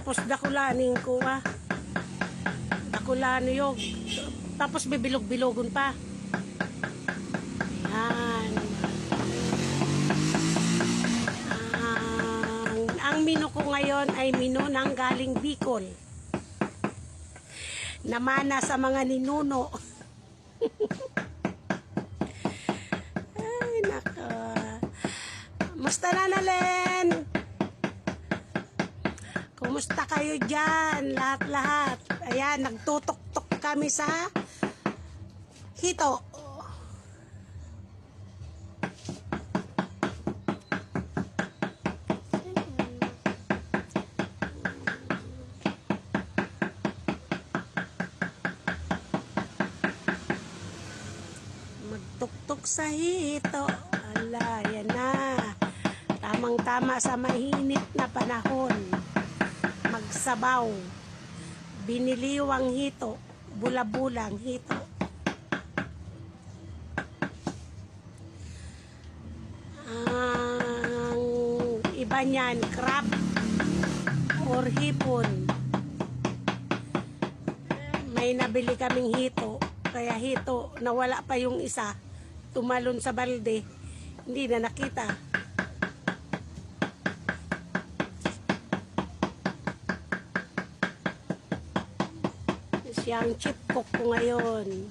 Tapos dakulanin ko dakulano yung tapos bibilog-bilogon pa. Ayan. Ang menu ko ngayon ay menu ng galing Bicol. Namana sa mga ninuno. Ay, nako. Musta na, Nalen? Kumusta kayo dyan? Lahat-lahat. Ayan, nagtutok-tok kami sa hito. Magtuktok sa hito. Ala, yan na. Tamang-tama sa mahinit na panahon. Magsabaw. Biniliwang hito. Bula-bulang hito. Ang iba niyan, crab or hipon. May nabili kaming hito. Kaya hito, nawala pa yung isa. Tumalon sa balde. Hindi na nakita. Siyang chip cook ko ngayon.